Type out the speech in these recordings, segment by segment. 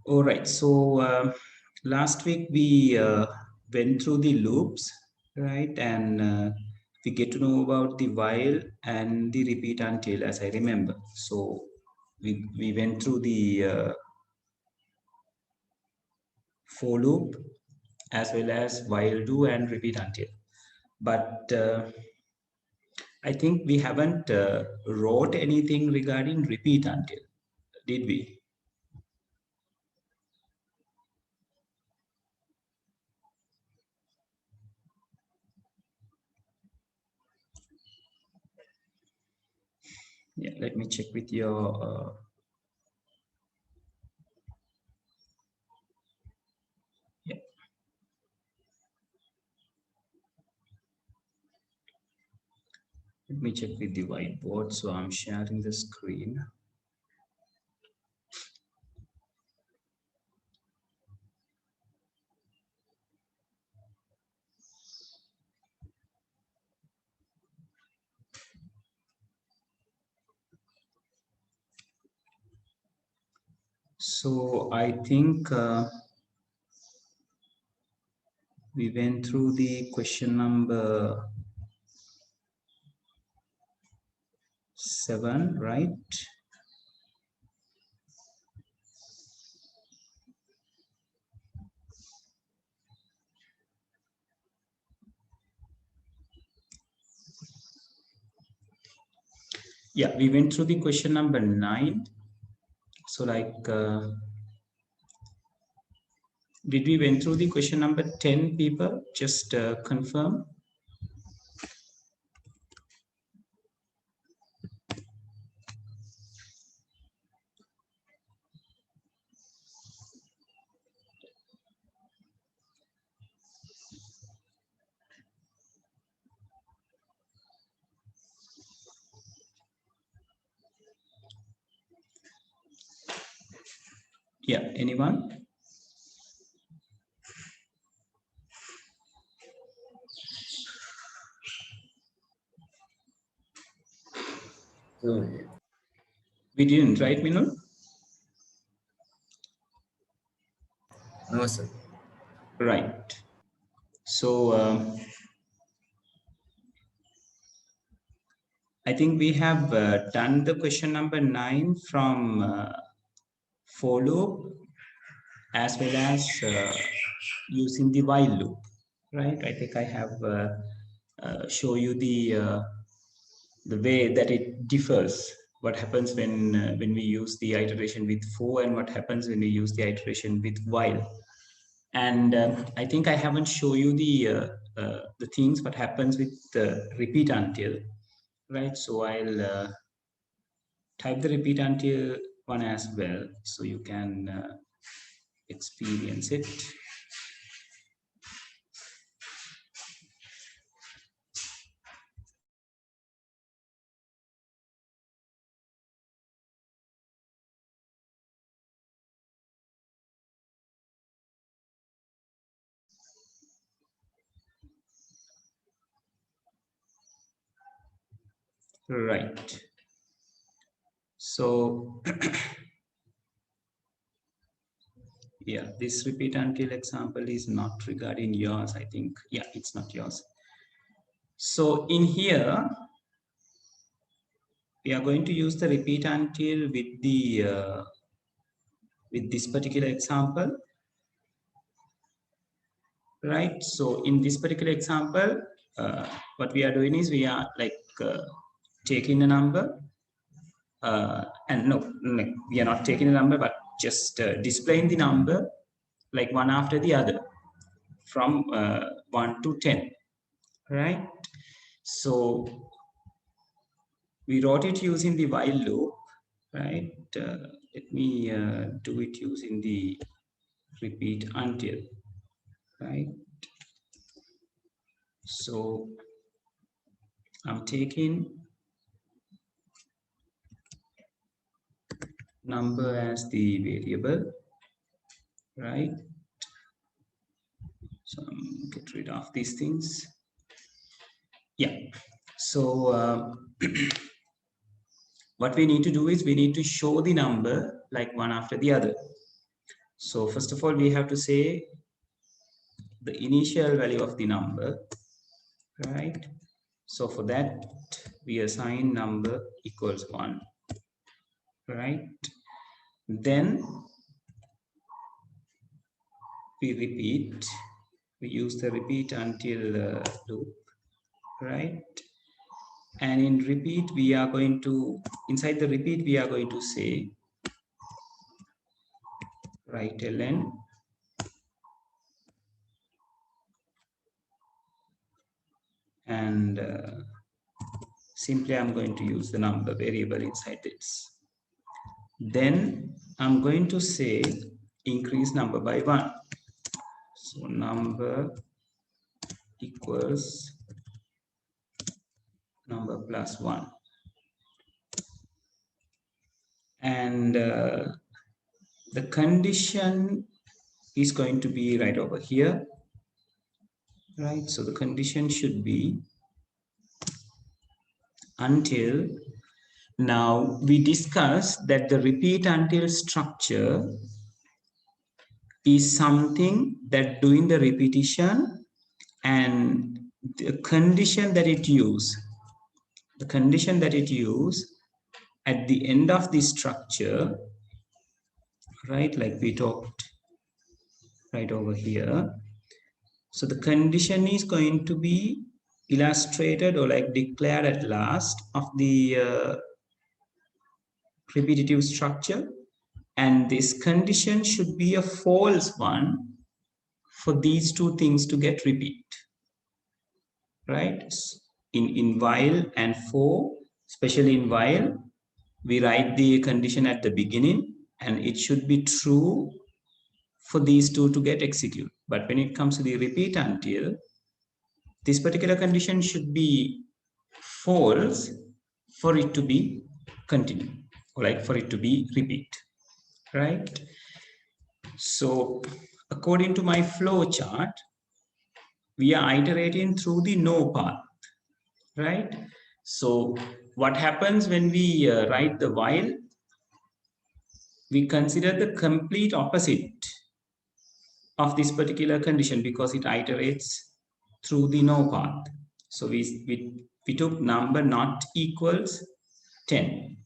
All right. So last week we went through the loops, right? And we get to know about the while and the repeat until, as I remember. So we went through the for loop as well as while do and repeat until. But I think we haven't wrote anything regarding repeat until, did we? Yeah, let me check with your yeah. Let me check with the whiteboard. So I'm sharing the screen. So I think we went through the question number 7, right? Yeah, we went through the question number 9. So like, did we went through the question number 10, people? Just confirm. Yeah, anyone? We didn't, right, Minul? No, sir. Right. So I think we have done the question number 9 from for loop as well as using the while loop, right? I think I have show you the way that it differs. What happens when we use the iteration with for, and what happens when we use the iteration with while. And I think I haven't shown you the things what happens with the repeat until, right? So I'll type the repeat until one as well, so you can experience it. Right. So yeah, this repeat until example is not regarding yours, I think. Yeah, it's not yours. So in here, we are going to use the repeat until with the with this particular example, right? So in this particular example, what we are doing is we are like taking a number, and no, we are not taking a number, but just displaying the number like one after the other from 1 to 10, right? So we wrote it using the while loop, right? Let me do it using the repeat until, right? So I'm taking number as the variable, right? So get rid of these things. Yeah. So what we need to do is we need to show the number like one after the other. So first of all, we have to say the initial value of the number, right? So for that, we assign number equals 1, right? Then we repeat, we use the repeat until loop, right? And in repeat, we are going to, inside the repeat, we are going to say write ln and simply I'm going to use the number variable inside this. Then I'm going to say increase number by 1. So number equals number plus 1. And the condition is going to be right over here, right? So the condition should be until. Now we discussed that the repeat until structure is something that doing the repetition and the condition that it use at the end of the structure, right? Like we talked right over here. So the condition is going to be illustrated or like declared at last of the repetitive structure, and this condition should be a false one for these two things to get repeat, right? In while and for, especially in while, we write the condition at the beginning and it should be true for these two to get executed. But when it comes to the repeat until, this particular condition should be false for it to be continue, or like for it to be repeat, right? So according to my flow chart, we are iterating through the no path, right? So what happens when we write the while? We consider the complete opposite of this particular condition because it iterates through the no path. So we took number not equals 10.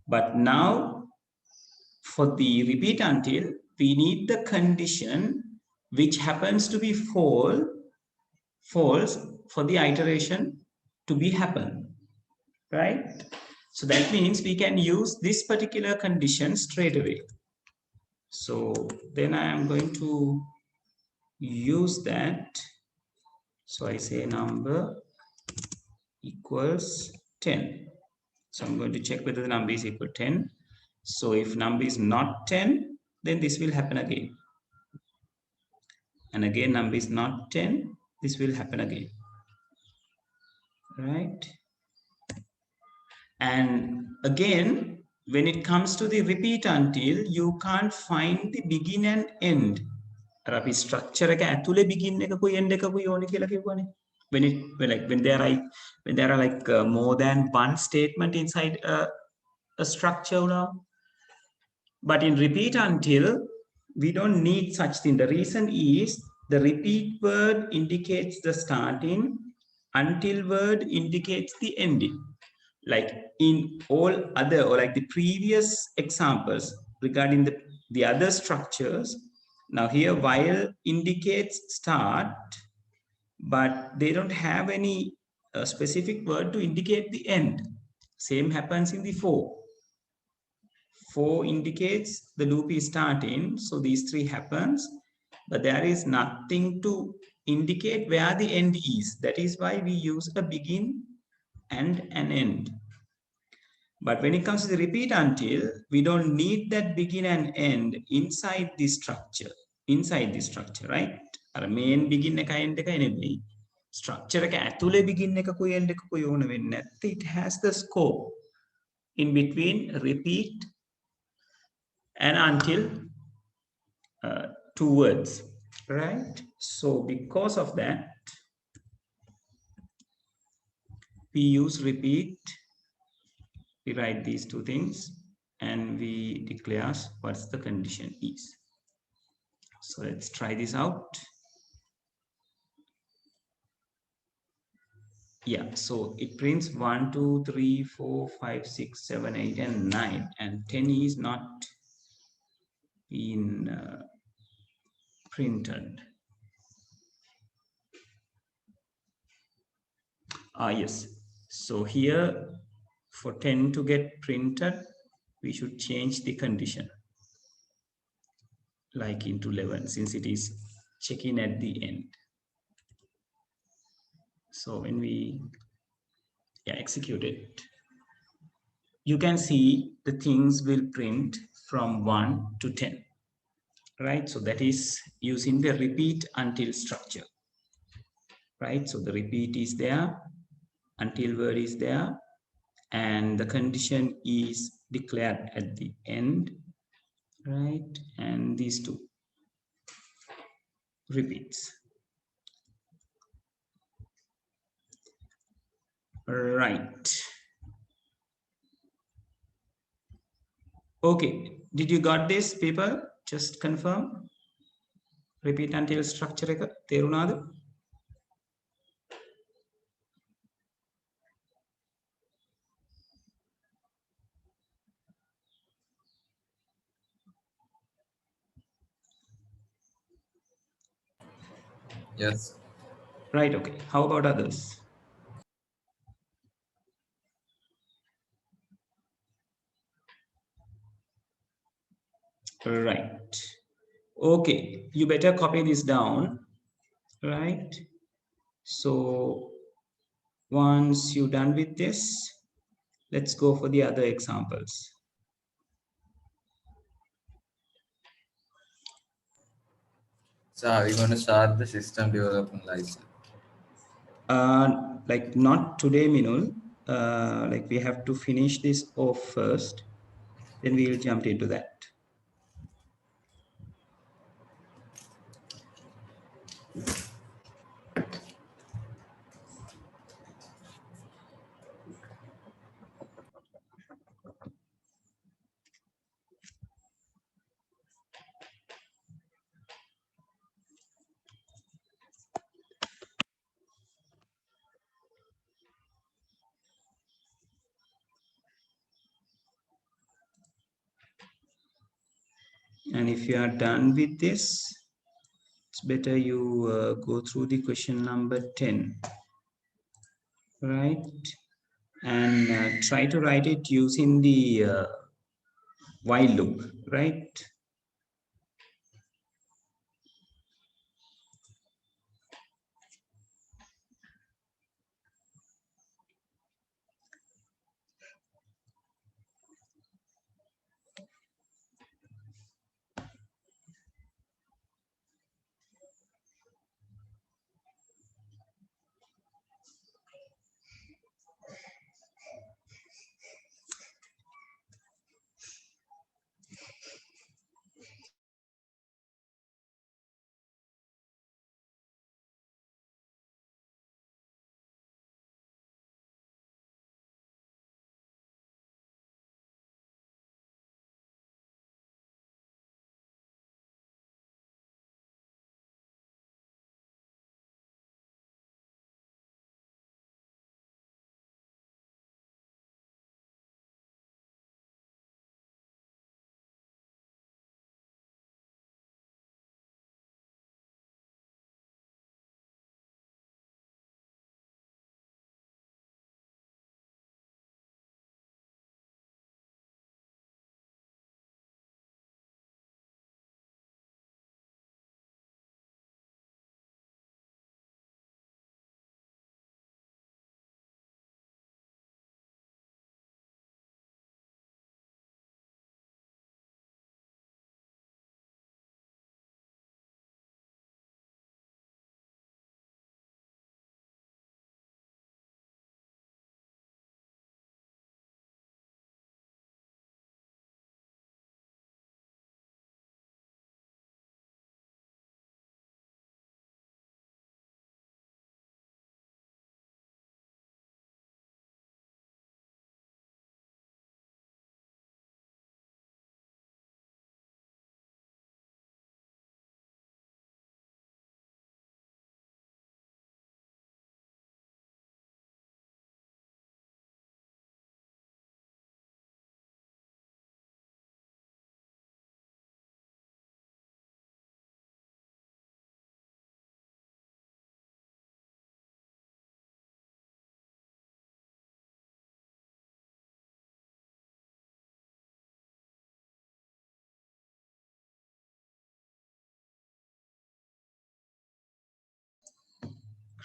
But now for the repeat until, we need the condition which happens to be false for the iteration to be happen, right? So that means we can use this particular condition straight away. So then I am going to use that. So I say number equals 10. So I'm going to check whether the number is equal to 10. So if number is not 10, then this will happen again. And again, number is not 10, this will happen again, right? And again, when it comes to the repeat until, you can't find the begin and end. අපි structure එක ඇතුලේ begin එකකුයි end එකකුයි ඕනේ කියලා කිව්වනේ. When there are like more than one statement inside a structure now. But in repeat until, we don't need such thing. The reason is the repeat word indicates the starting, until word indicates the ending. Like in all other, or like the previous examples regarding the other structures, now here while indicates start, but they don't have any specific word to indicate the end. Same happens in the for. For indicates the loop is starting, so these three happens, but there is nothing to indicate where the end is. That is why we use a begin and an end. But when it comes to the repeat until, we don't need that begin and end inside the structure. Inside the structure, right? Our main begin එකයි end එකයි නෙමෙයි. Structure එක ඇතුලේ begin එකකුයි end එකකුයි ඕන වෙන්නේ නැත්නම් it has the scope in between repeat and until two words, right? So because of that, we use repeat. We write these two things and we declare what the condition is. So let's try this out. Yeah, so it prints 1, 2, 3, 4, 5, 6, 7, 8, and 9, and 10 is not in printed. Yes, so here for 10 to get printed, we should change the condition like into 11 since it is checking at the end. So when we execute it, you can see the things will print from 1 to 10, right? So that is using the repeat until structure, right? So the repeat is there, until word is there, and the condition is declared at the end, right? And these two repeats. Right. Okay. Did you got this, people? Just confirm. Repeat until structure එක තේරුණාද? Yes. Right. Okay. How about others? Right. Okay. You better copy this down. Right. So once you're done with this, let's go for the other examples. So are we going to start the system development license? Like not today, Minul. Like we have to finish this off first, then we'll jump into that. And if you are done with this, it's better you go through the question number 10, right? And try to write it using the while loop, right?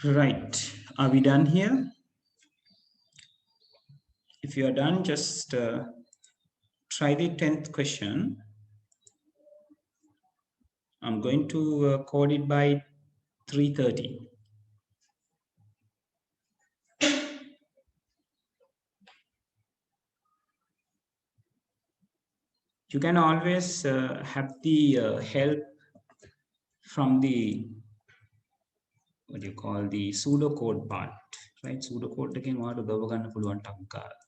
Right. Are we done here? If you are done, just try the 10th question. I'm going to code it by 3:30. You can always have the help from the, what do you call, the pseudocode part, right? Pseudocode එකෙන් ඔයාලට ගව ගන්න පුළුවන් ටක් ගාලා.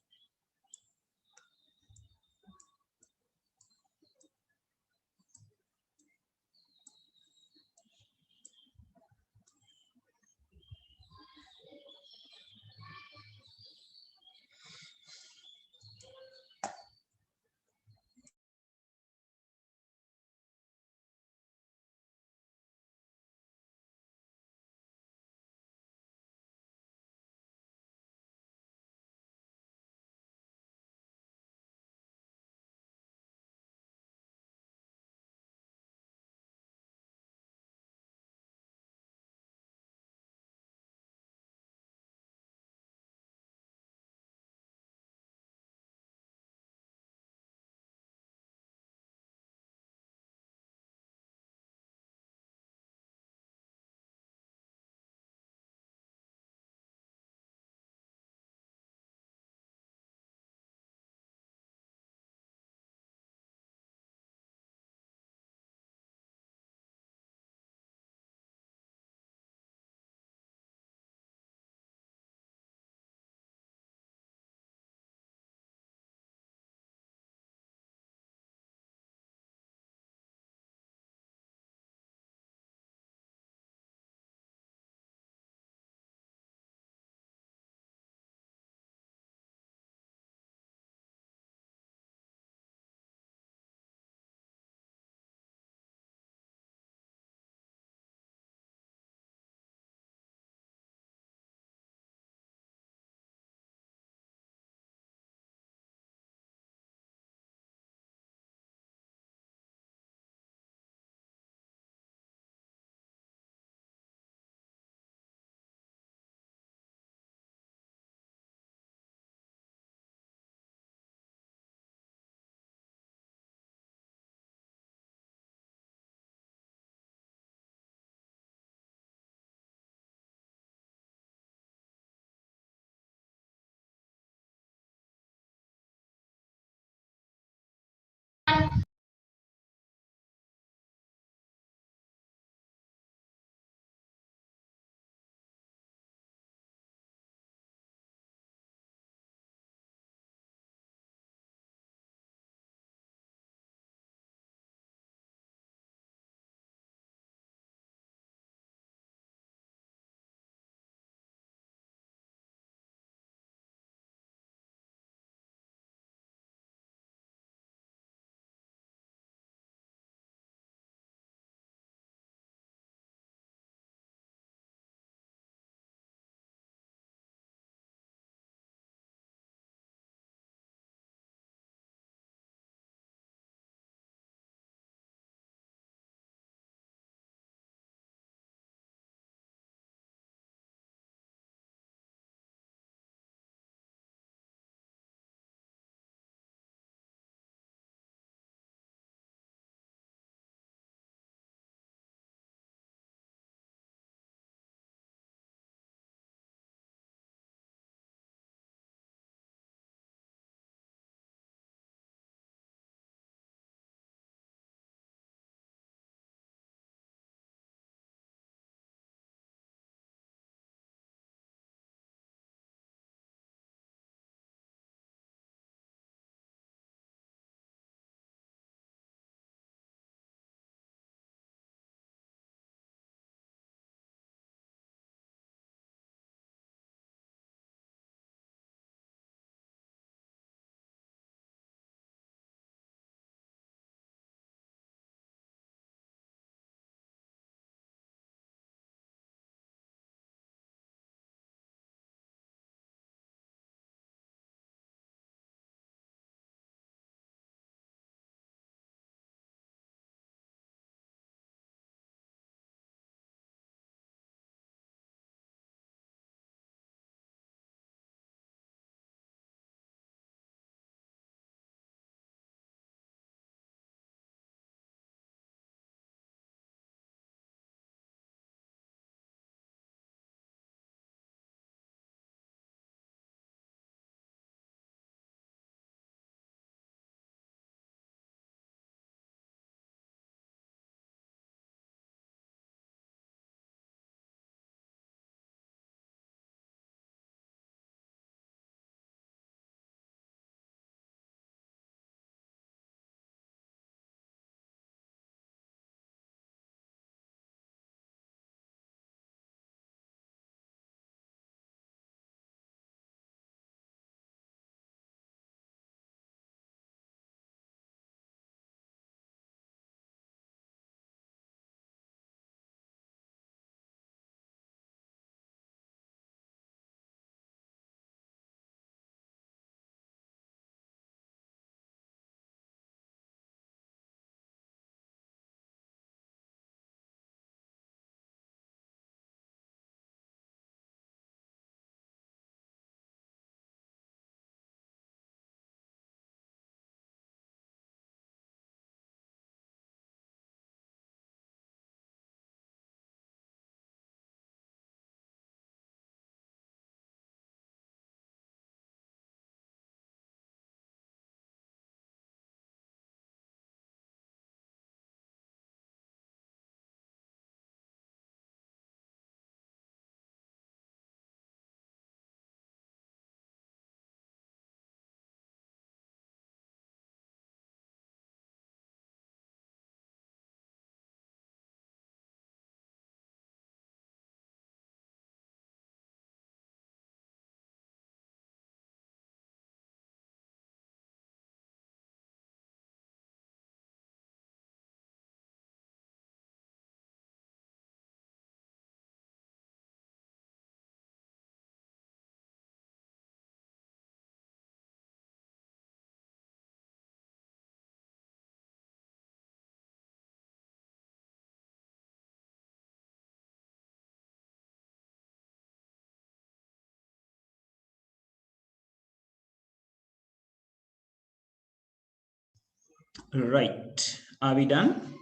Right. Are we done?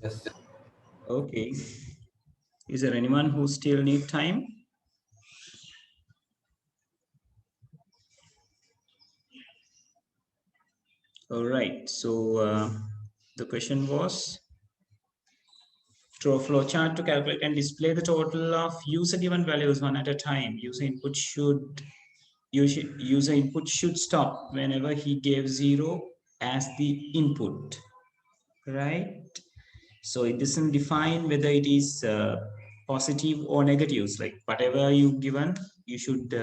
Yes. Okay. Is there anyone who still need time? All right. So the question was, through a flowchart to calculate and display the total of user given values one at a time. User input should stop whenever he gave 0 as the input, right? So it doesn't define whether it is positive or negatives. Like whatever you given, you should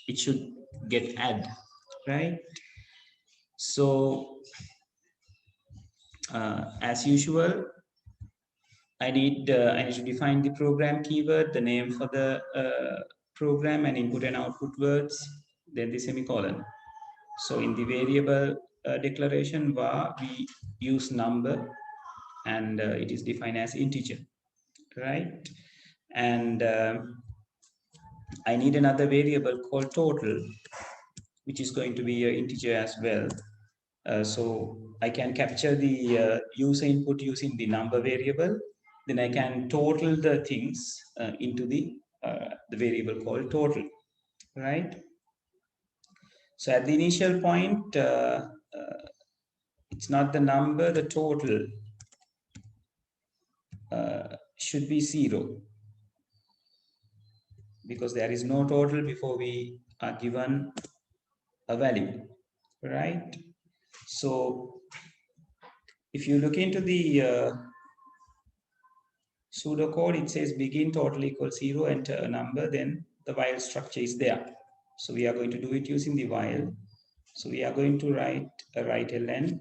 it should get add, right? So as usual, I need to define the program keyword, the name for the program, and input and output words, then the semicolon. So in the variable declaration var, we use number, and it is defined as integer, right? And I need another variable called total, which is going to be an integer as well. So I can capture the user input using the number variable. Then I can total the things into the variable called total, right? So at the initial point, it's not the number, the total should be 0, because there is no total before we are given a value, right? So if you look into the pseudocode, it says begin total equals 0, enter a number, then the while structure is there. So we are going to do it using the while. So we are going to write a write ln,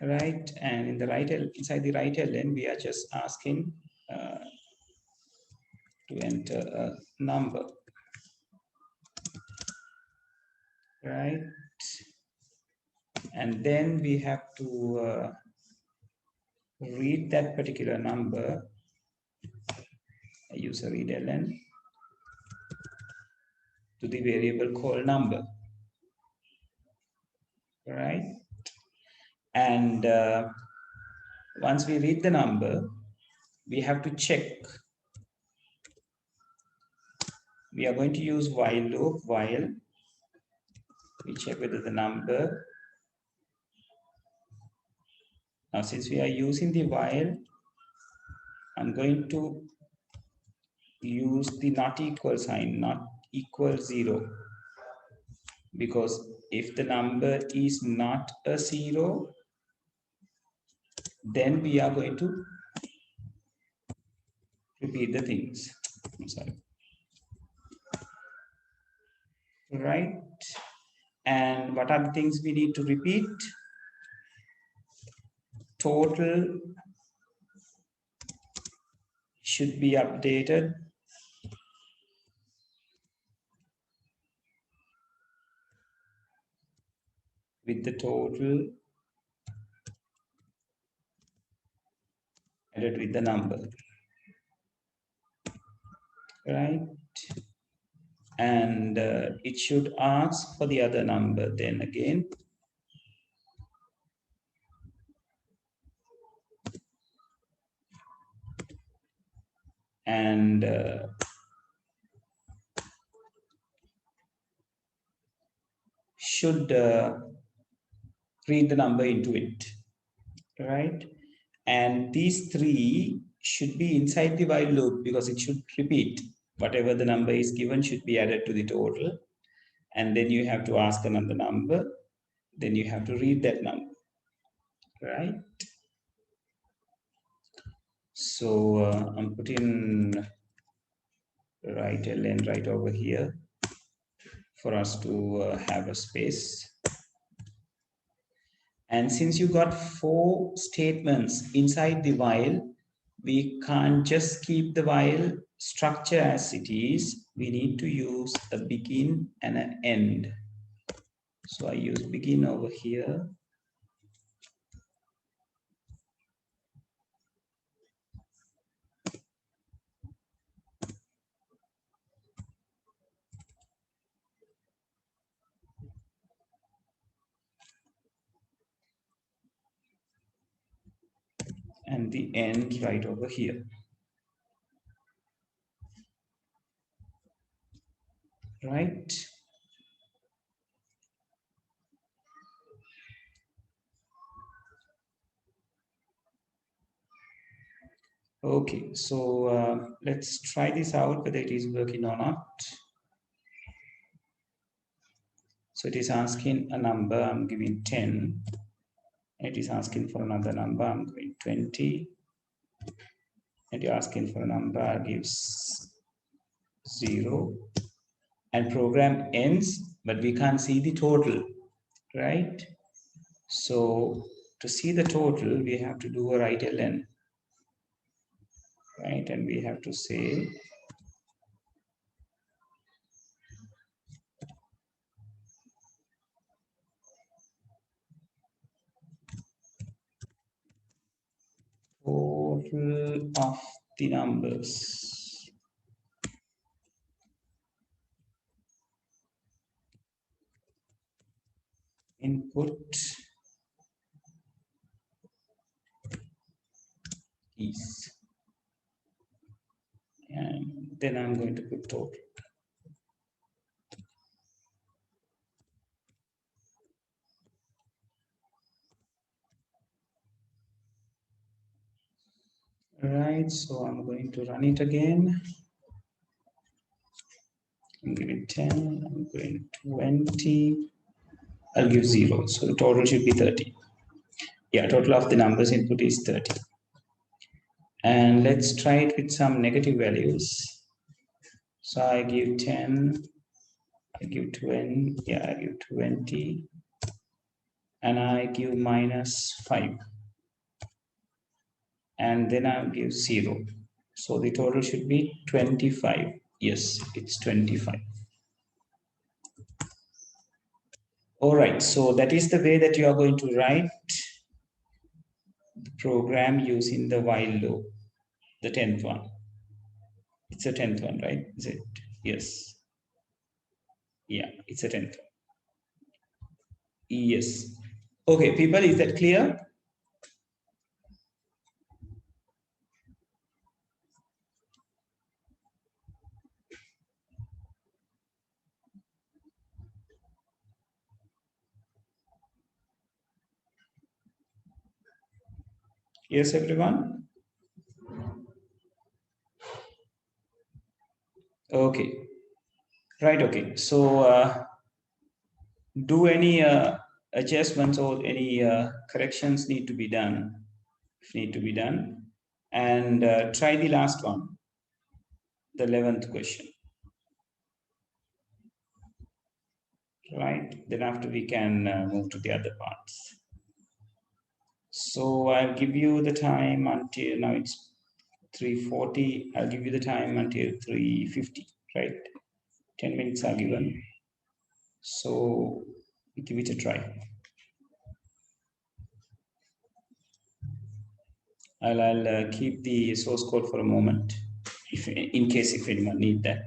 right? And in the inside the write ln, we are just asking to enter a number, right? And then we have to read that particular number. I use a read ln to the variable called number, right? And once we read the number, we have to check. We are going to use while loop, while we check whether the number. Now, since we are using the while, I'm going to use the not equal sign, not equal 0. Because if the number is not a 0, then we are going to repeat the things. I'm sorry. Right? And what are the things we need to repeat? Total should be updated with the total added with the number, right? And it should ask for the other number then again. And should read the number into it, right? And these three should be inside the while loop, because it should repeat. Whatever the number is given should be added to the total. And then you have to ask another number. Then you have to read that number, right? So I'm putting write ln right over here for us to have a space. And since you got 4 statements inside the while, we can't just keep the while structure as it is. We need to use a begin and an end. So I use begin over here. and the end right over here. Right? Okay, so let's try this out whether it is working or not. So it is asking a number, I'm giving 10. It is asking for another number, I'm giving 20. And you're asking for a number, I give 0. And program ends, but we can't see the total, right? So to see the total, we have to do a write ln, right? And we have to say total of the numbers. Input is, and then I'm going to put total. Right, so I'm going to run it again. I'm giving 10, I'm going 20, I'll give 0. So the total should be 30. Yeah, total of the numbers input is 30. And let's try it with some negative values. So I give 10, I give 20, yeah, I give 20, and I give -5. And then I'll give 0. So the total should be 25. Yes, it's 25. All right, so that is the way that you are going to write the program using the while loop, the 10th one. It's a 10th one, right? Is it? Yes. Yeah, it's a 10th one. Yes. Okay, people, is that clear? Yes, everyone? Okay. Right, okay. So do any adjustments or any corrections need to be done, if need to be done. And try the last one, the 11th question. Right, then after we can move to the other parts. So I'll give you the time until now it's 3:40. I'll give you the time until 3:50, right? 10 minutes are given. So give it a try. I'll keep the source code for a moment, if in case if anyone need that.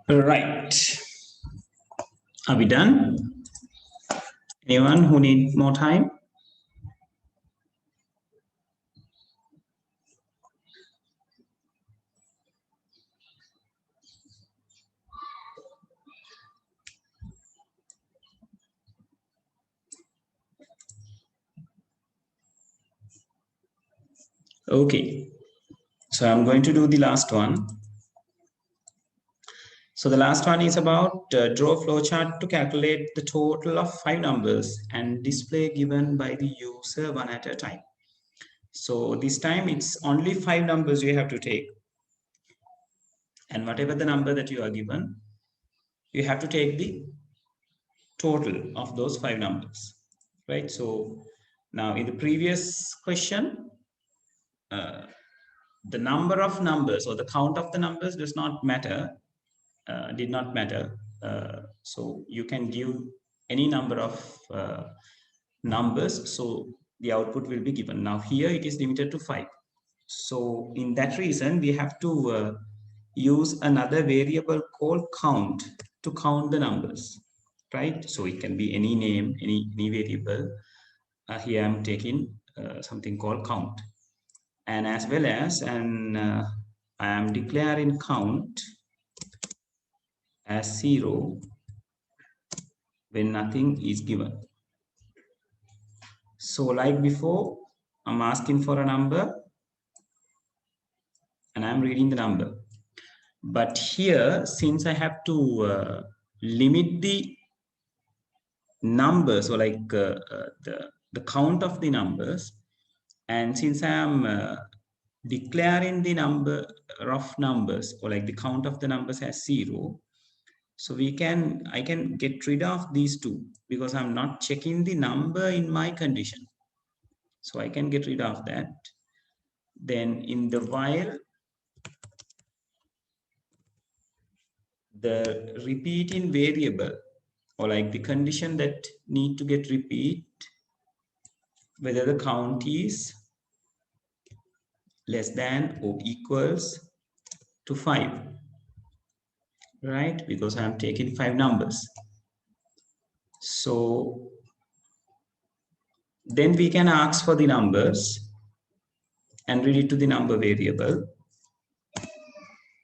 Right. Are we done? Anyone who need more time? Okay. So I'm going to do the last one. So the last one is about draw a flowchart to calculate the total of 5 numbers and display given by the user one at a time. So this time it's only 5 numbers you have to take. And whatever the number that you are given, you have to take the total of those 5 numbers, right? So now in the previous question, the number of numbers or the count of the numbers does not matter, did not matter. So you can give any number of numbers, so the output will be given. Now here it is limited to 5. So in that reason, we have to use another variable called count to count the numbers, right? So it can be any name, any variable. Here I'm taking something called count. And as well as, I am declaring count as 0 when nothing is given. So like before, I'm asking for a number and I'm reading the number. But here, since I have to limit the numbers, or like the count of the numbers, and since I am declaring the number of numbers, or like the count of the numbers as 0, so I can get rid of these two because I'm not checking the number in my condition. So I can get rid of that. Then in the while, the repeating variable, or like the condition that need to get repeat, whether the count is less than or equals to 5, right? Because I'm taking 5 numbers. So then we can ask for the numbers and read it to the number variable.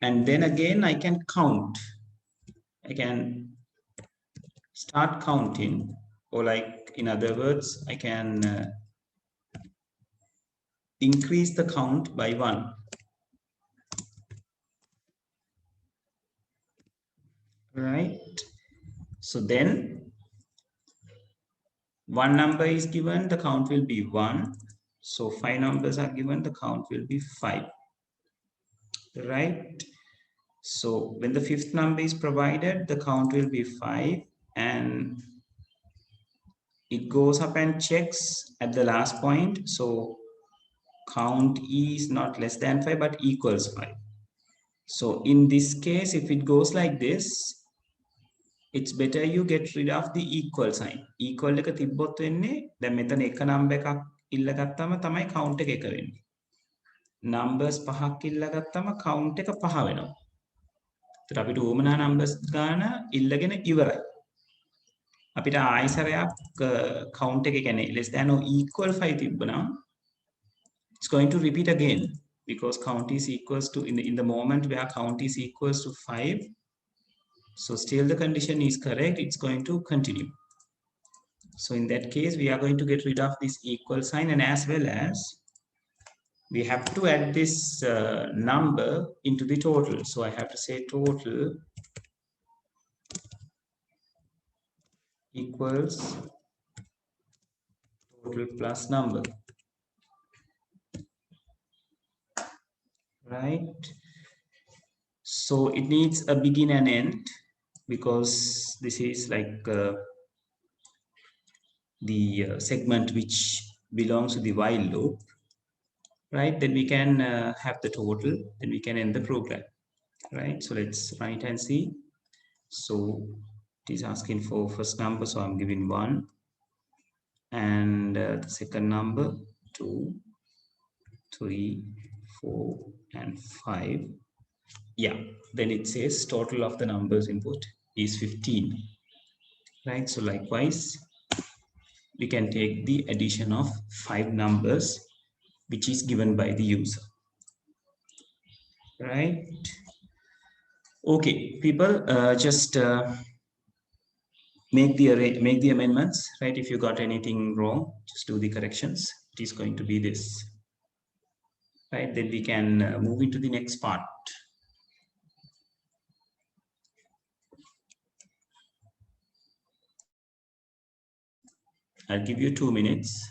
And then again, I can count. I can start counting, or like in other words, I can increase the count by 1. Right? So then one number is given, the count will be 1. So 5 numbers are given, the count will be 5. Right? So when the 5th number is provided, the count will be 5, and it goes up and checks at the last point. So count is not less than 5 but equals 5. So in this case, if it goes like this, it's better you get rid of the equal sign. Equal එක තිබ්බොත් වෙන්නේ දැන් මෙතන එක number එකක් ඉල්ලගත්තාම තමයි count එක වෙන්නේ. Numbers පහක් ඉල්ලගත්තාම count එක 5 වෙනවා. ඒතර අපිට උවමනා numbers ගාන ඉල්ලගෙන ඉවරයි. අපිට ආයෙසරයක් count එක කියන්නේ less than or equal 5 තිබ්බනම් it's going to repeat again, because count is equals to in the moment where count is equals to 5. So still the condition is correct, it's going to continue. So in that case, we are going to get rid of this equal sign, and as well as we have to add this number into the total. So I have to say total equals total plus number, right? So it needs a begin and end, because this is like the segment which belongs to the while loop, right? Then we can have the total, then we can end the program, right? So let's write and see. So it is asking for first number, so I'm giving 1, and the second number 2, 3, 4, and 5. Yeah, then it says total of the numbers input is 15, right? So likewise, we can take the addition of 5 numbers, which is given by the user, right? Okay, people, just make the amendments, right? If you got anything wrong, just do the corrections. It is going to be this, right? Then we can move into the next part. I'll give you 2 minutes.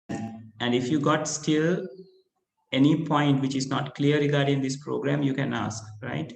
And if you got still any point which is not clear regarding this program, you can ask, right?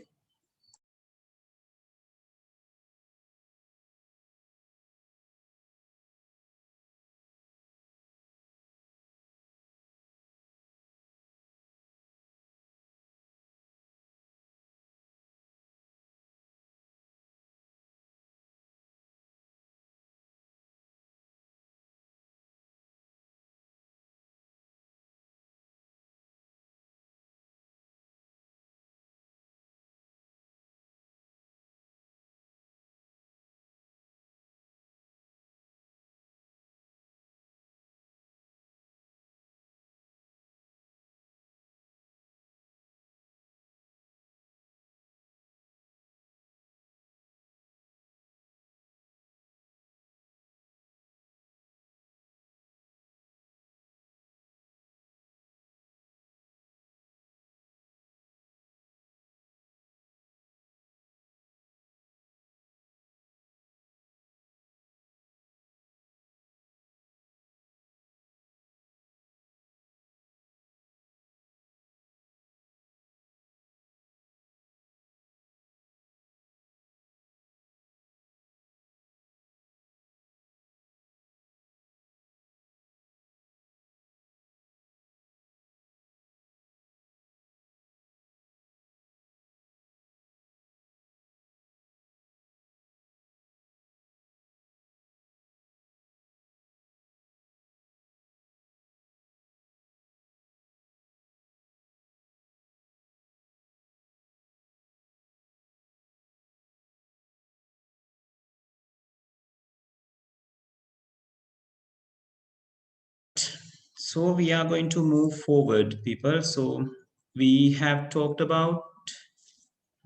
So we are going to move forward, people. So we have talked about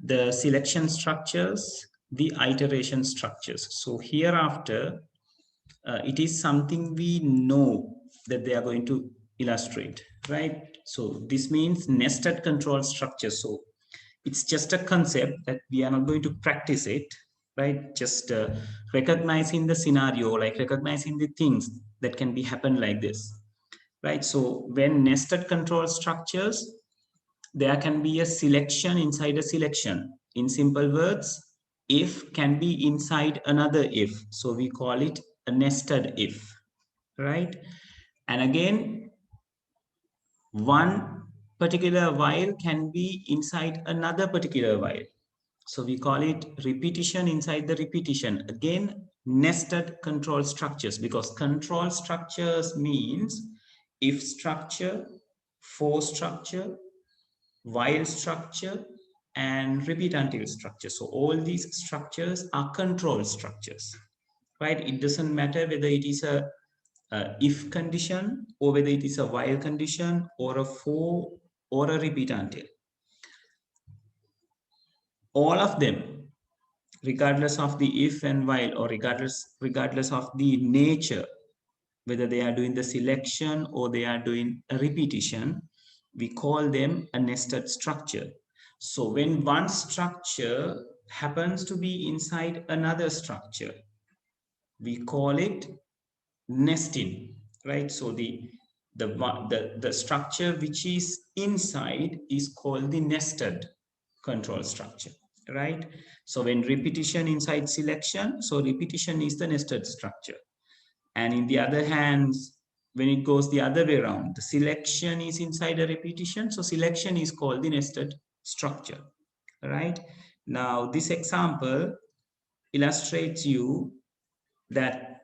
the selection structures, the iteration structures. So hereafter, it is something we know that they are going to illustrate, right? So this means nested control structure. So it's just a concept that we are not going to practice it, right? Just recognizing the scenario, like recognizing the things that can be happen like this, right? So when nested control structures, there can be a selection inside a selection. In simple words, if can be inside another if. So we call it a nested if, right? And again, one particular while can be inside another particular while. So we call it repetition inside the repetition. Again, nested control structures, because control structures means if structure, for structure, while structure, and repeat until structure. So all these structures are control structures, right? It doesn't matter whether it is a if condition, or whether it is a while condition, or a for, or a repeat until. All of them, regardless of the if and while, or regardless of the nature, whether they are doing the selection or they are doing a repetition, we call them a nested structure. So when one structure happens to be inside another structure, we call it nesting, right? So the structure which is inside is called the nested control structure, right? So when repetition inside selection, so repetition is the nested structure. And in the other hand, when it goes the other way around, the selection is inside a repetition, so selection is called the nested structure, right? Now this example illustrates you that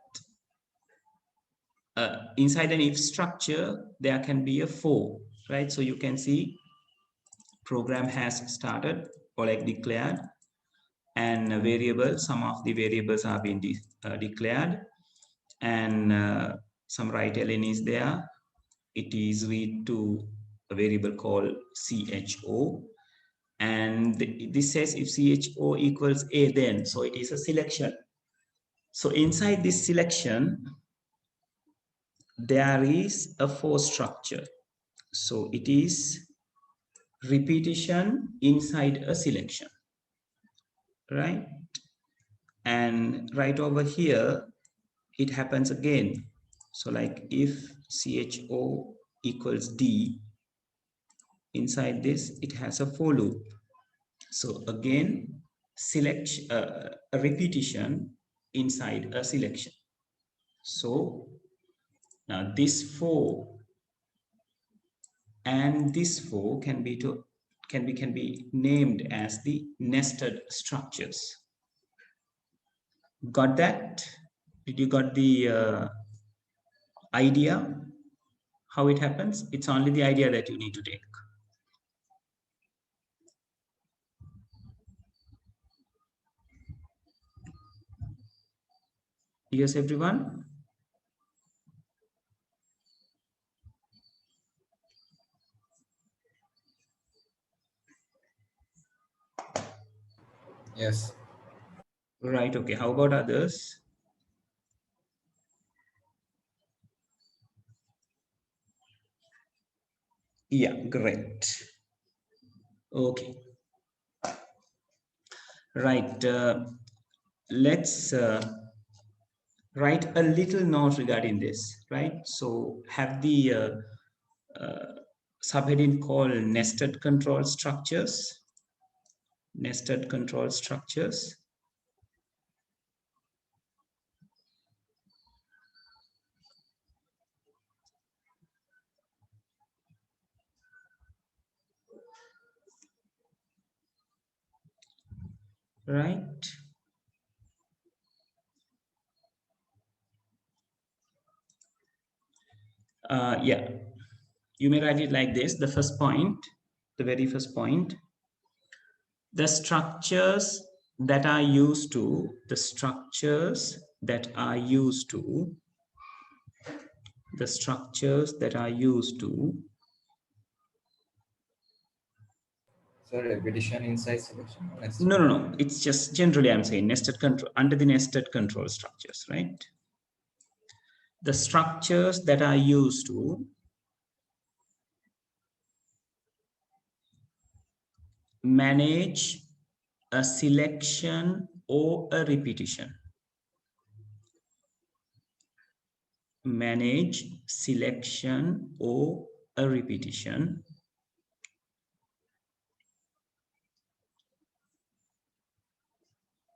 inside an if structure, there can be a for, right? So you can see program has started or like declared, and a variable, some of the variables are being declared, and some write ln is there. It is read to a variable called cho, and this says if cho equals a, then so it is a selection. So inside this selection there is a for structure, so it is repetition inside a selection, right? And right over here it happens again. So like if cho equals d, inside this it has a for loop. So again, select a repetition inside a selection. So now this for and this for can be named as the nested structures. Got that? Did you got the idea how it happens? It's only the idea that you need to take. Yes, everyone? Yes. Right, okay. How about others? Yeah, great. Okay. Right. Let's write a little note regarding this, right? So have the subheading called nested control structures. Nested control structures. Right. Yeah, you may write it like this. The first point, the very first point, the structures that are used to, the structures that are used to, the structures that are used to. So repetition inside selection. No. It's just generally I'm saying nested control, under the nested control structures, right? The structures that are used to manage a selection or a repetition. Manage selection or a repetition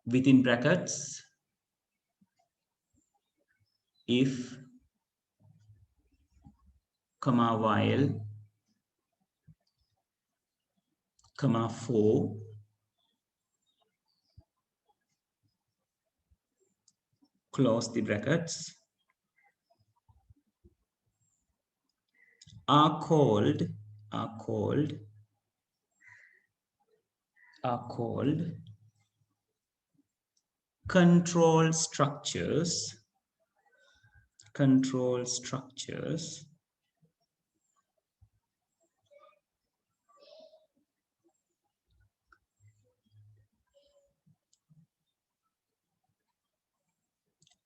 within brackets if, comma, while, comma, for, close the brackets, are called control structures, control structures,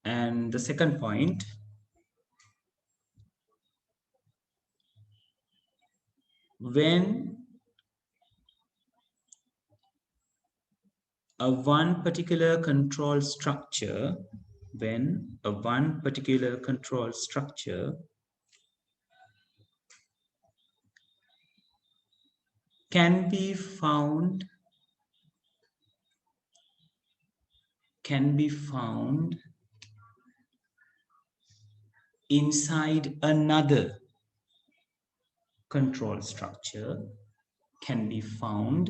and the second point, when a one particular control structure, when a one particular control structure can be found inside another control structure, can be found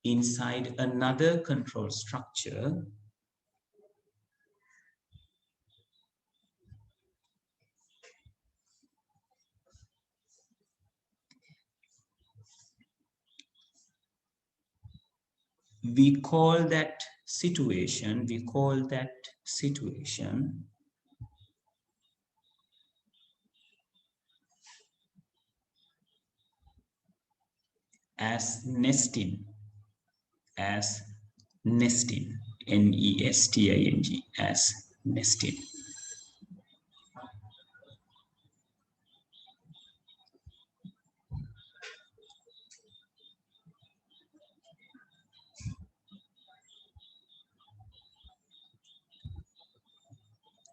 inside another control structure, we call that situation as nesting, nesting, N-E-S-T-I-N-G, as nesting.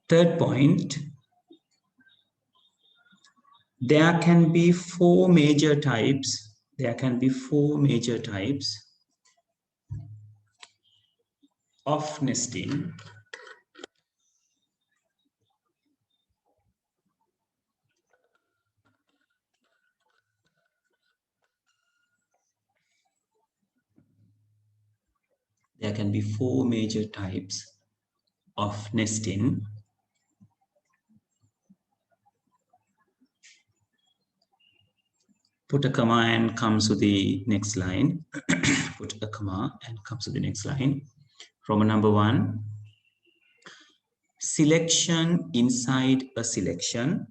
Third point, there can be four major types. Of nesting. There can be four major types of nesting. Put a comma and comes to the next line. Put a comma and comes to the next line. Roman number 1, selection inside a selection.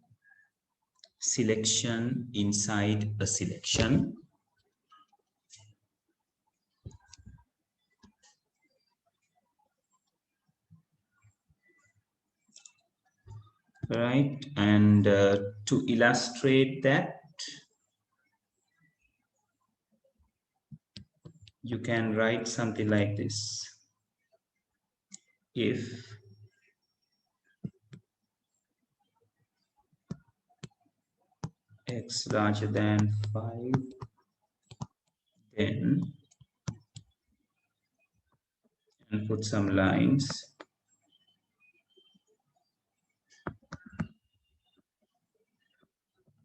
Selection inside a selection. Right, and to illustrate that, you can write something like this. If x larger than 5, then, and put some lines.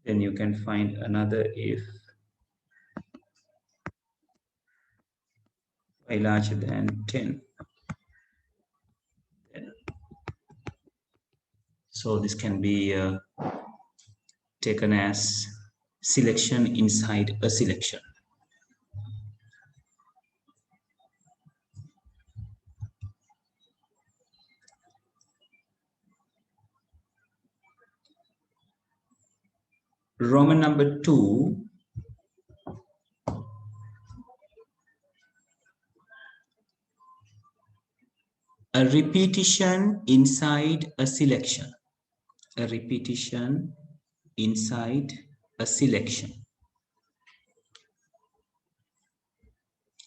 Then you can find another if y larger than 10. So this can be taken as selection inside a selection. Roman number 2, a repetition inside a selection. A repetition inside a selection.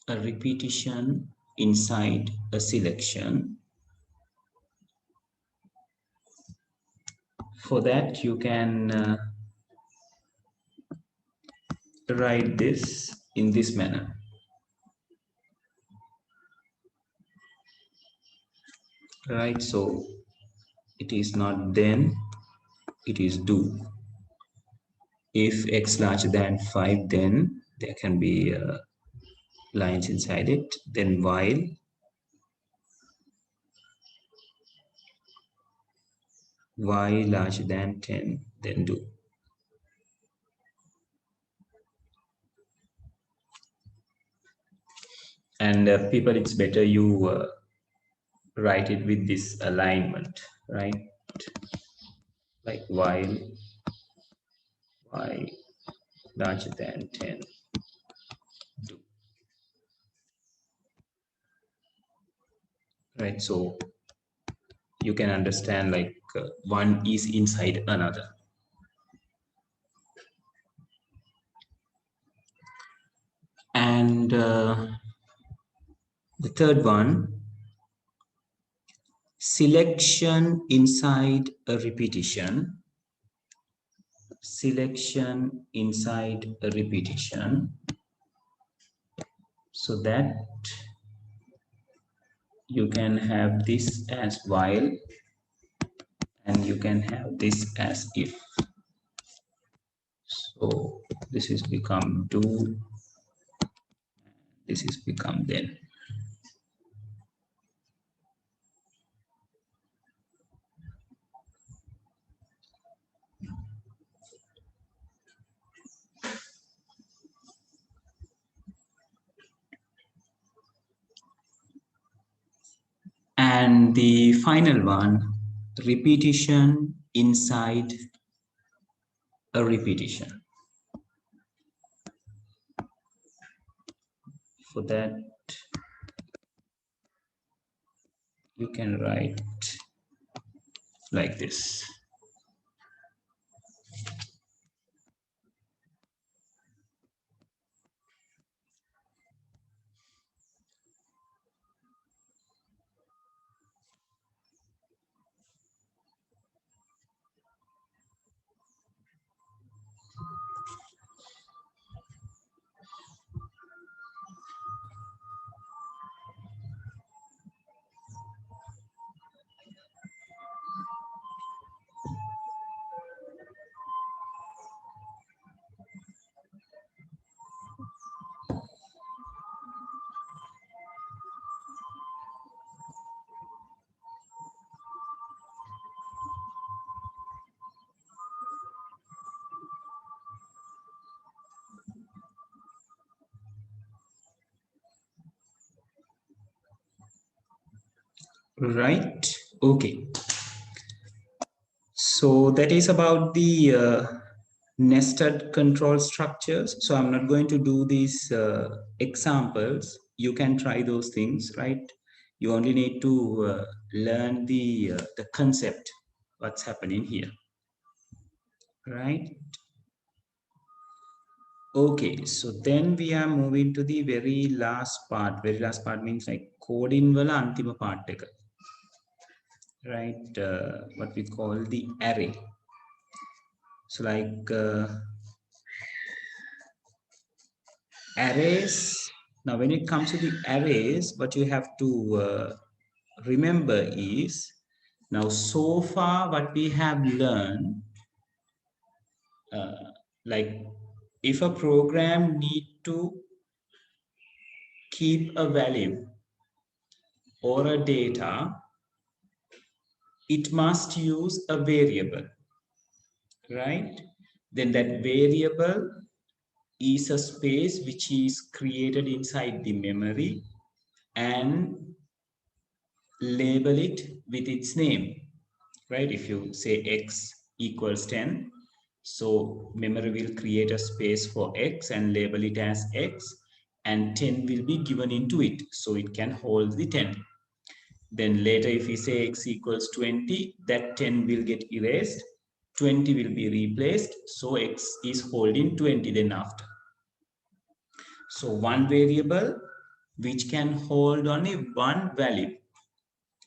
A repetition inside a selection. For that, you can write this in this manner. Right, so it is not then, it is do. If x larger than 5, then there can be lines inside it. Then while y larger than 10, then do. And people, it's better you write it with this alignment, right? Like while y larger than 10, do. Right, so you can understand like one is inside another. And the third one, selection inside a repetition. Selection inside a repetition. So that you can have this as while and you can have this as if. So this is become do, this is become then. And the final one, repetition inside a repetition. For that, you can write like this. Right? Okay. So that is about the nested control structures. So I'm not going to do these examples. You can try those things, right? You only need to learn the concept, what's happening here, right? Okay, so then we are moving to the very last part. Very last part means like coding wala antima part එක, right? What we call the array. So like arrays. Now, when it comes to the arrays, what you have to remember is, now so far what we have learned, like if a program need to keep a value or a data, it must use a variable, right? Then that variable is a space which is created inside the memory and label it with its name, right? If you say x equals 10, so memory will create a space for x and label it as x, and 10 will be given into it, so it can hold the 10. Then later, if we say x equals 20, that 10 will get erased, 20 will be replaced, so x is holding 20 then after. So one variable which can hold only one value,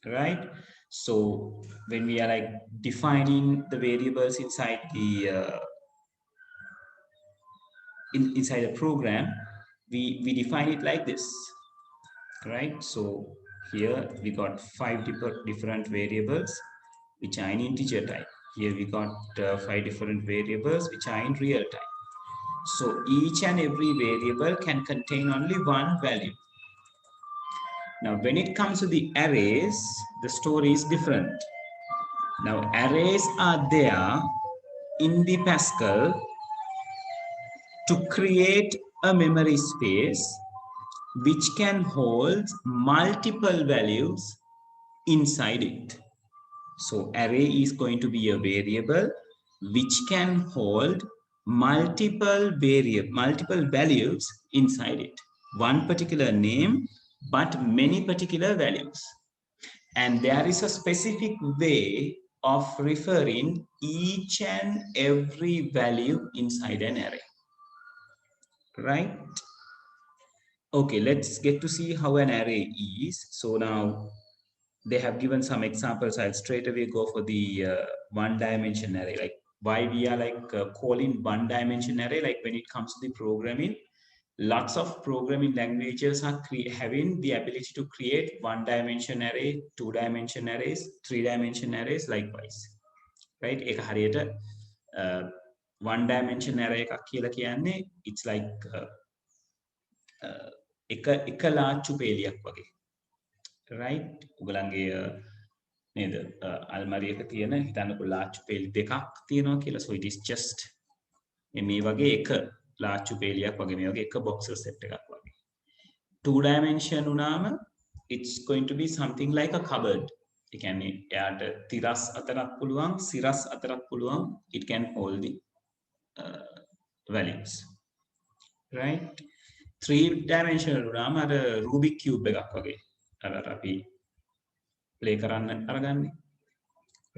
right? So when we are like defining the variables inside the inside a program, we define it like this, right? So here we got 5 different variables which are in integer type. Here we got 5 different variables which are in real time. So each and every variable can contain only one value. Now, when it comes to the arrays, the story is different. Now, arrays are there in the Pascal to create a memory space which can hold multiple values inside it. So, array is going to be a variable which can hold multiple values inside it. One particular name, but many particular values. And there is a specific way of referring each and every value inside an array, right? Okay, let's get to see how an array is. So now they have given some examples. I'll straight away go for the one dimension array. Like why we are like calling one dimension array, like when it comes to the programming, lots of programming languages are having the ability to create one dimension array, two dimension arrays, three dimension arrays, likewise, right? එක හරියට one dimension array එකක් කියලා කියන්නේ it's like එක ලාච්චු පේලියක් වගේ, right? උගලන්ගේ නේද අල්මාරියක තියෙන හිතන්නකො ලාච්චු පේලි දෙකක් තියෙනවා කියලා, so it is just මේ වගේ එක ලාච්චු පේලියක් වගේ, මේ වගේ එක boxer set එකක් වගේ. Two dimension උනාම it's going to be something like a cupboard. It can add tiras atarak puluwan, siras atarak puluwan. It can hold the values, right? Three-dimensional ගාම අර Rubik cube එකක් වගේ. අර අපි play කරන්න අරගන්නේ,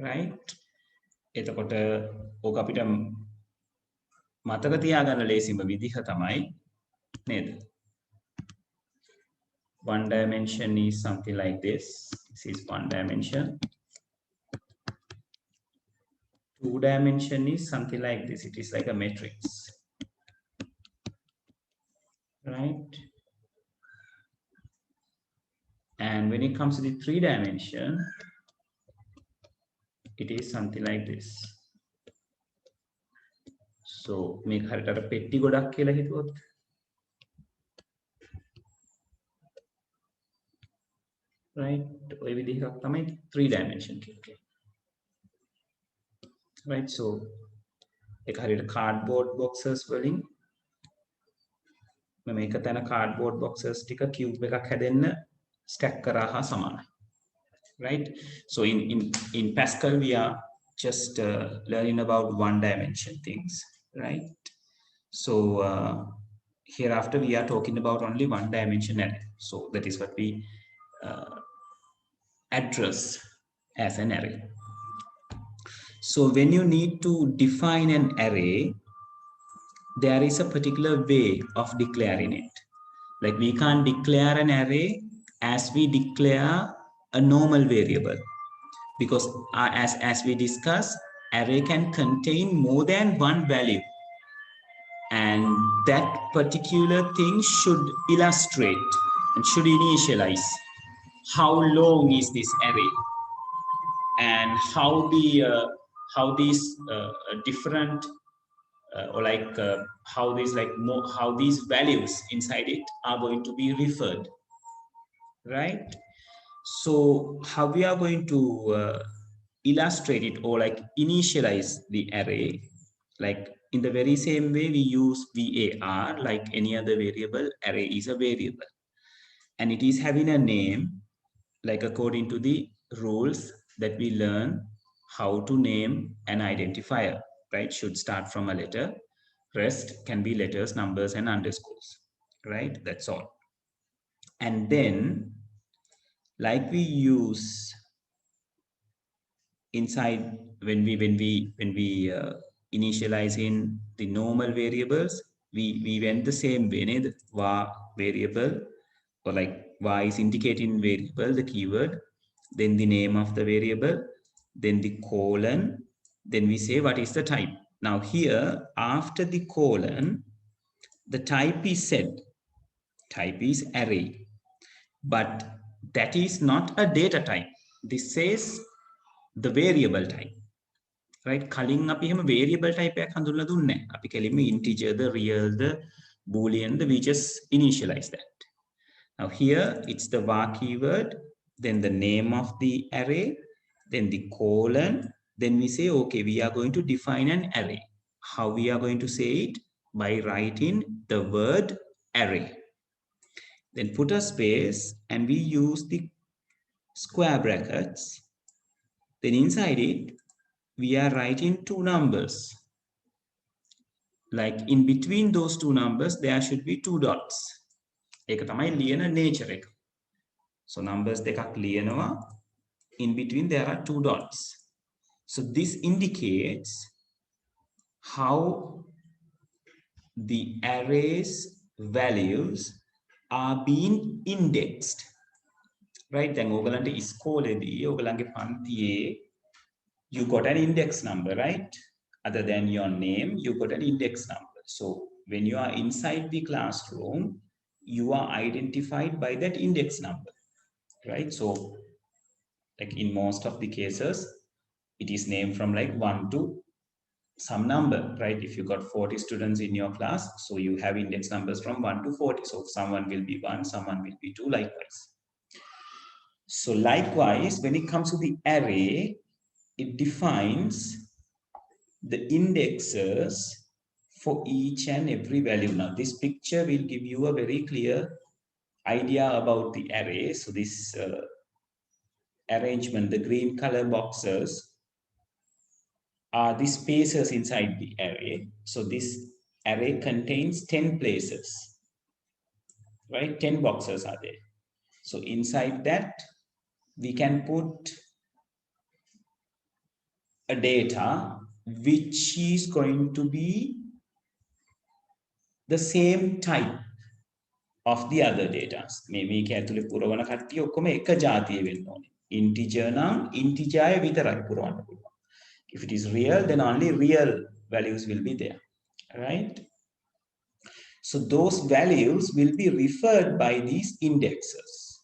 right? එතකොට ඕක අපිට මතක තියාගන්න ලේසිම විදිහ තමයි නේද? One dimension is something like this. This is one dimension. Two dimension is something like this. It is like a matrix, right? And when it comes to the three dimension, it is something like this. So මේක හරියට අර පෙට්ටි ගොඩක් කියලා හිතුවොත්, right? ඔය විදිහක් තමයි three dimension කියන්නේ. Right? So ඒක හරියට cardboard boxes වලින් මේක තන cardboard boxes ටික cube එකක් හැදෙන්න stack කරා හා සමානයි. Right? So in Pascal we are just learning about one dimension things, right? So hereafter we are talking about only one dimension array. So that is what we address as an array. So when you need to define an array, there is a particular way of declaring it. Like we can't declare an array as we declare a normal variable, because as we discussed, array can contain more than one value, and that particular thing should illustrate and should initialize how long is this array, and how these different or like how these values inside it are going to be referred, right? So how we are going to illustrate it or like initialize the array, like in the very same way we use var, like any other variable, array is a variable and it is having a name, like according to the rules that we learn how to name an identifier, right? Should start from a letter, rest can be letters, numbers and underscores, right? That's all. And then like we use inside when we initialize in the normal variables, we went the same way, the var variable, or like var is indicating variable, the keyword, then the name of the variable, then the colon, then we say what is the type. Now here after the colon, the type is set, type is array, but that is not a data type. This says the variable type, right? කලින් අපි එහෙම variable type එකක් හඳුන්වලා දුන්නේ නැහැ. අපි කෙලින්ම integer the real the boolean the we just initialize that. Now here it's the var keyword, then the name of the array, then the colon, then we say okay, we are going to define an array. How we are going to say it? By writing the word array, then put a space and we use the square brackets. Then inside it, we are writing two numbers. Like in between those two numbers, there should be two dots. ඒක තමයි ලියන nature එක. So numbers දෙකක් ලියනවා. In between there are two dots. So this indicates how the array's values are being indexed. Right? Then ඔයගලන්ට ඉස්කෝලේදී ඔයගලන්ගේ පන්තියේ you got an index number, right? Other than your name, you got an index number. So when you are inside the classroom, you are identified by that index number, right? So like in most of the cases, it is named from like 1 to some number, right? If you got 40 students in your class, so you have index numbers from 1 to 40. So someone will be 1, someone will be 2, likewise. So likewise, when it comes to the array, it defines the indexes for each and every value. Now this picture will give you a very clear idea about the array. So this arrangement, the green color boxes are the spaces inside the array. So this array contains 10 places, right? 10 boxes are there. So inside that, we can put a data which is going to be the same type of the other data. මේක ඇතුලේ පුරවන කට්ටිය ඔක්කොම එක ජාතිය වෙන්න ඕනේ. Integer නම් integer අය විතරයි පුරවන්න පුළුවන්. If it is real, then only real values will be there, right? So those values will be referred by these indexes.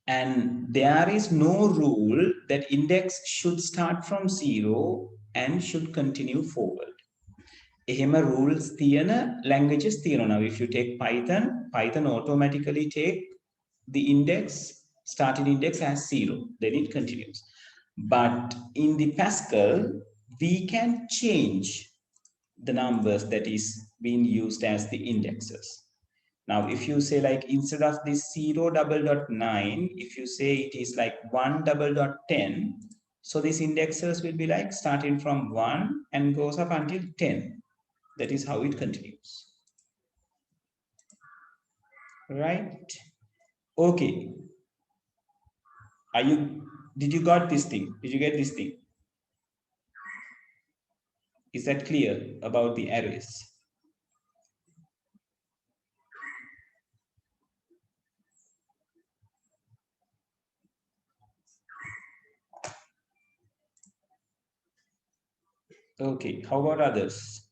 And there is no rule that index should start from 0 and should continue forward. එහෙම rules තියෙන languages තියෙනවා. Now if you take Python automatically take the index, starting index as 0, then it continues. But in the Pascal, we can change the numbers that is being used as the indexes. Now if you say like instead of this 0.9, if you say it is like 1.10, so these indexes will be like starting from 1 and goes up until 10. That is how it continues. Right? Okay. Did you got this thing? Did you get this thing? Is that clear about the arrays? Okay, how about others?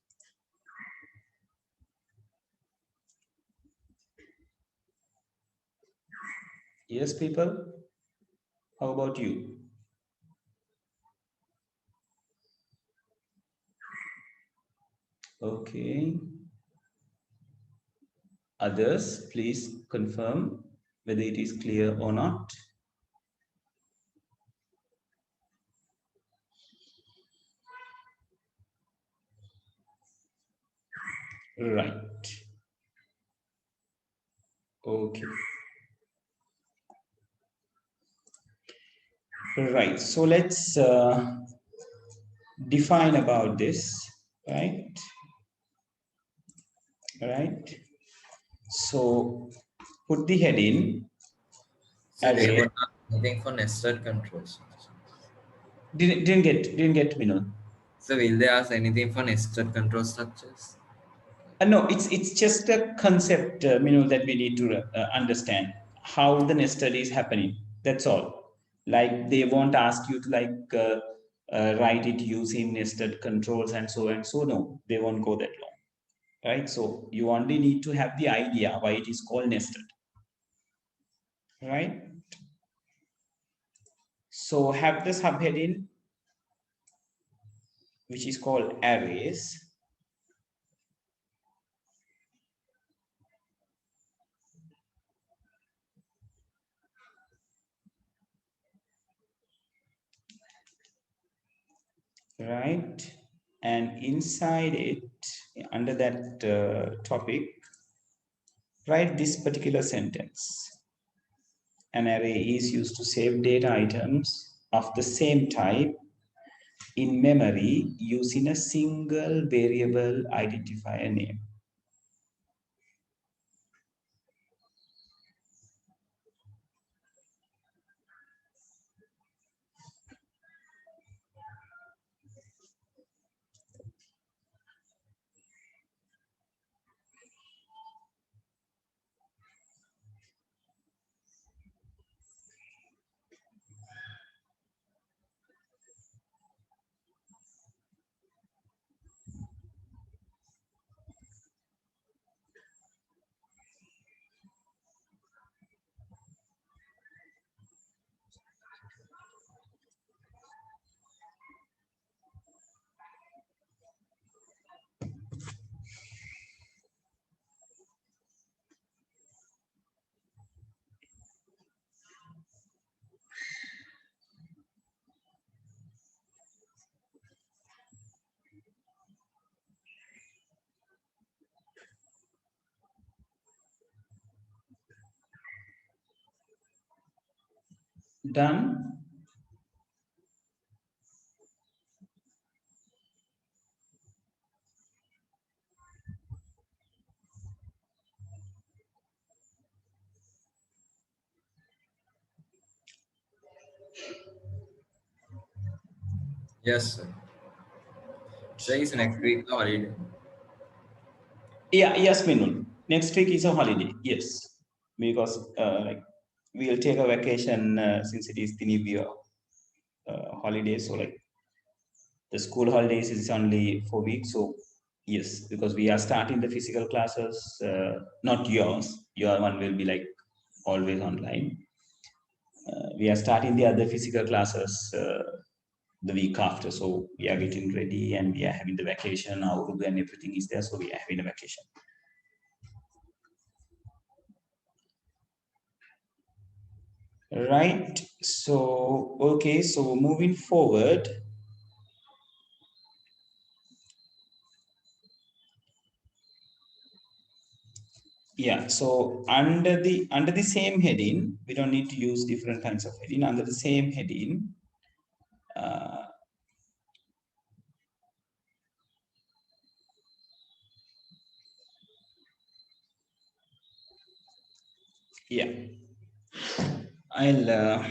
Yes, people? How about you? Okay. Others, please confirm whether it is clear or not. Right. Okay. Right. So let's define about this, right? Right. So put the heading. So they Array. were not anything for nested controls. Didn't get me, no. So will they ask anything for nested control structures? No, it's just a concept, that we need to understand how the nested is happening. That's all. Like they won't ask you to write it using nested controls and so and so. No, they won't go that long, right? So you only need to have the idea why it is called nested, right? So have the subheading which is called arrays. Right, and inside it, under that topic, write this particular sentence. An array is used to save data items of the same type in memory using a single variable identifier name. Done. Yes, sir. So is next week the holiday? Yeah, yes, Minul. Next week is a holiday. Yes, because like we'll take a vacation since it is the New Year holiday. So like the school holidays is only 4 weeks. So yes, because we are starting the physical classes, not yours. Your one will be like always online. We are starting the other physical classes the week after. So we are getting ready and we are having the vacation. Our group and everything is there. So we are having a vacation. Right. So, okay. So moving forward. Yeah. So under the same heading, we don't need to use different kinds of heading. Under the same heading, uh, yeah, I'll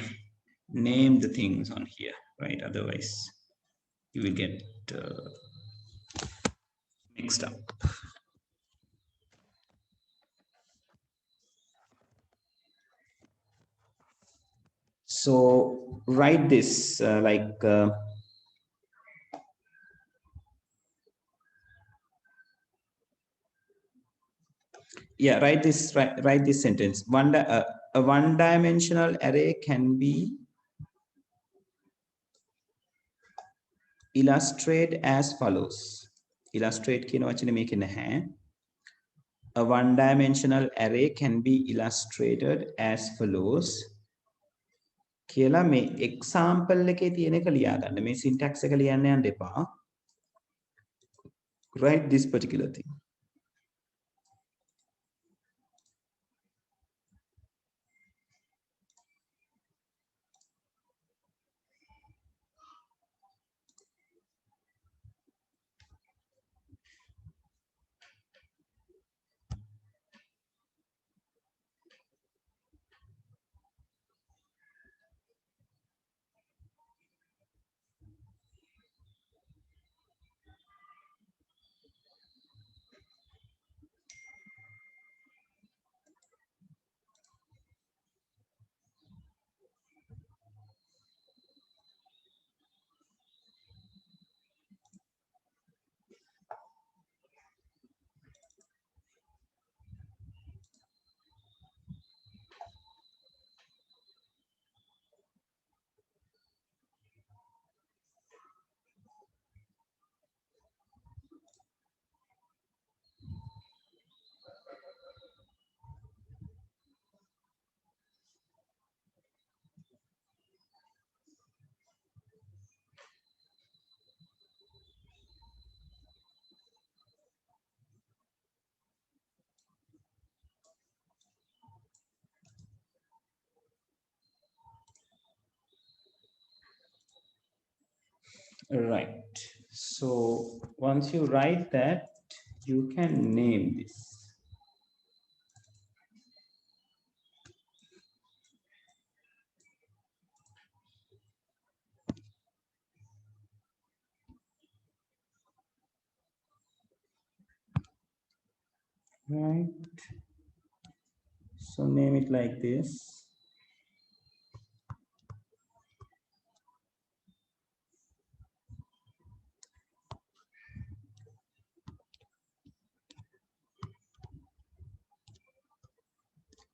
name the things on here, right? Otherwise, you will get mixed up. So write this yeah, write this sentence. A one-dimensional array can be illustrated as follows. Illustrate කියන වචනේ මේකේ නැහැ. A one-dimensional array can be illustrated as follows. කියලා මේ example එකේ තියෙන එක ලියා ගන්න. මේ syntax එක ලියන්න යන්න එපා. Write this particular thing. Right. So once you write that, you can name this. Right. So name it like this.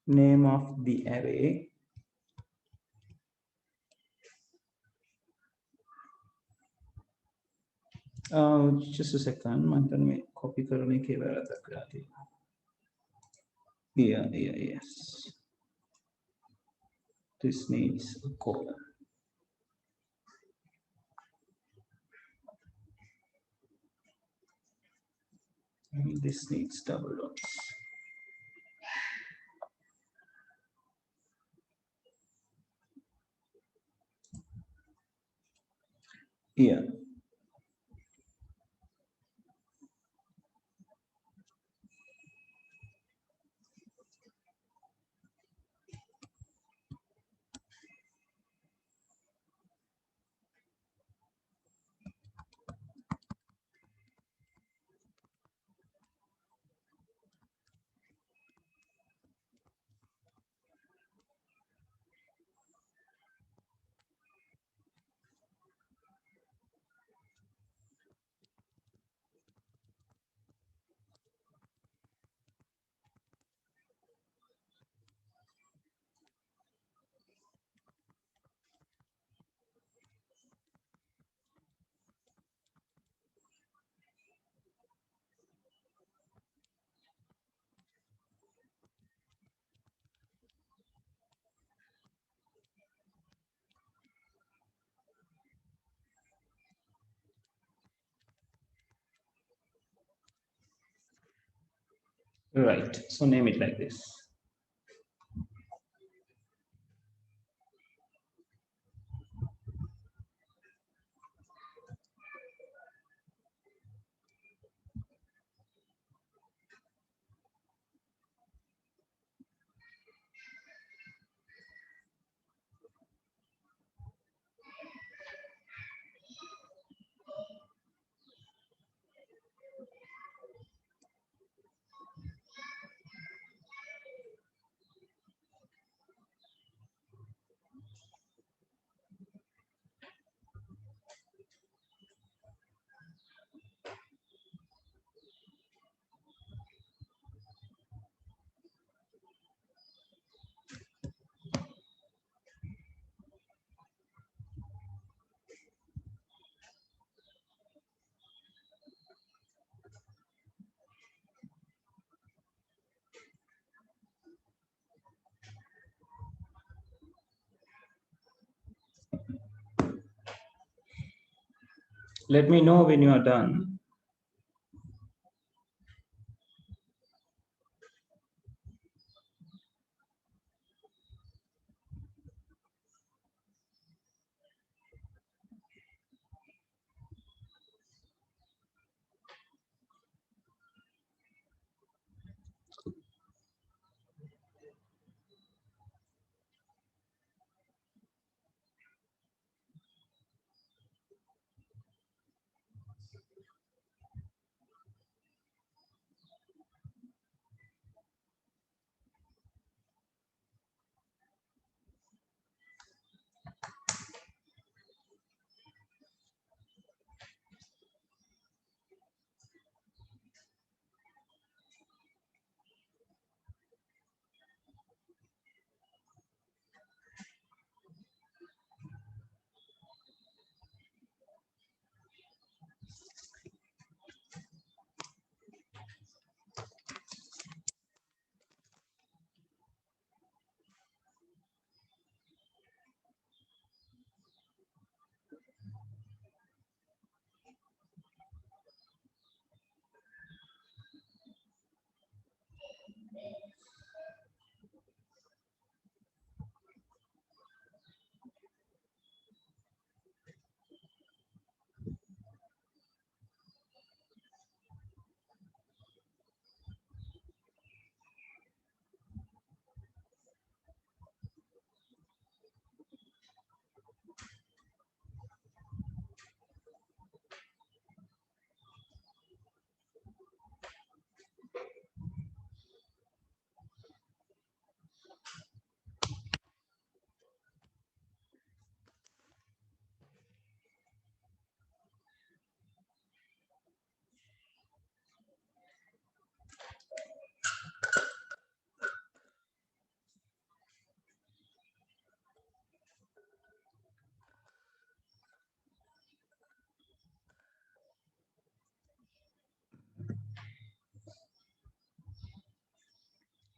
Name of the array. Just a second. मैं copy करने के बाद तक आती. Yeah, yes. This needs a colon. And this needs double dots. Yeah. Right. So name it like this. Let me know when you are done.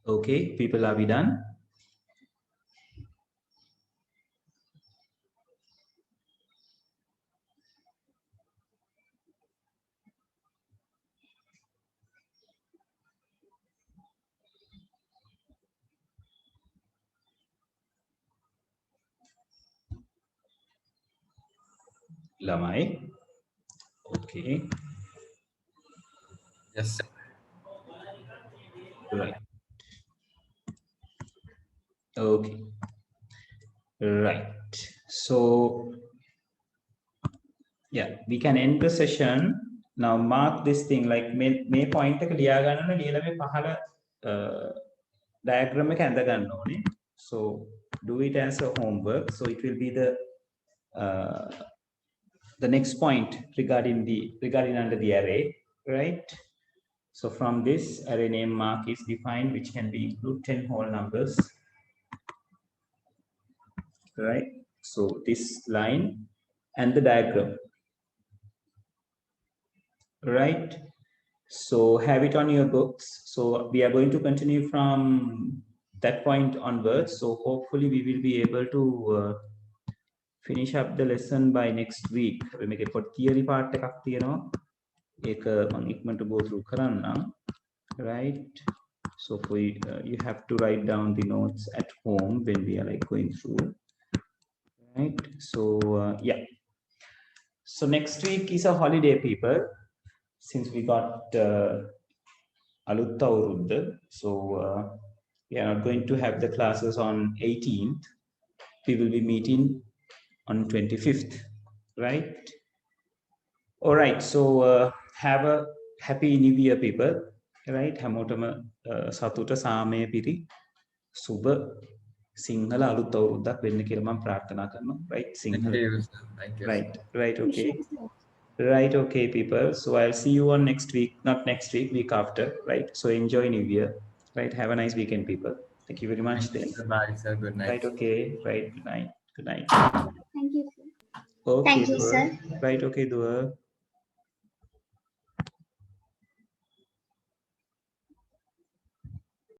Okay, people, are we done? lamai. Okay. Yes. Right. Okay. Right. So yeah, we can end the session. Now mark this thing like may point එක ලියා ගන්න ලියලා මේ පහළ diagram එක ඇඳ ගන්න ඕනේ. So do it as a homework. So it will be the next point regarding under the array, right? So from this array name mark is defined, which can be include 10 whole numbers, right? So this line and the diagram, right? So have it on your books. So we are going to continue from that point onwards. So hopefully we will be able to finish up the lesson by next week. We make it for theory part එකක් තියෙනවා. ඒක මම ඉක්මනට go through කරන්නම්, right? So you have to write down the notes at home when we are like going through, right? So yeah. So next week is a holiday, people, since we got Alutta Urudda. So we are not going to have the classes on 18th. We will be meeting on 25th, right? All right. So have a happy New Year, people. Right? හැමෝටම සතුට සාමය පිරි සුබ සිංහල අලුත් අවුරුද්දක් වෙන්න කියලා මම ප්‍රාර්ථනා කරනවා. Right? Sinhala. Thank you, sir. Thank you, Right. sir. Right. Okay. Right. Okay, people. So I'll see you on next week. Not next week. Week after. Right. So enjoy New Year. Right. Have a nice weekend, people. Thank you very much. Thank you, Then. sir. Bye, sir. Good night. Right. Okay. Right. Good night. Good night. Thank you, sir. Okay. Thank you, Dua. sir. Right. Okay, Dua.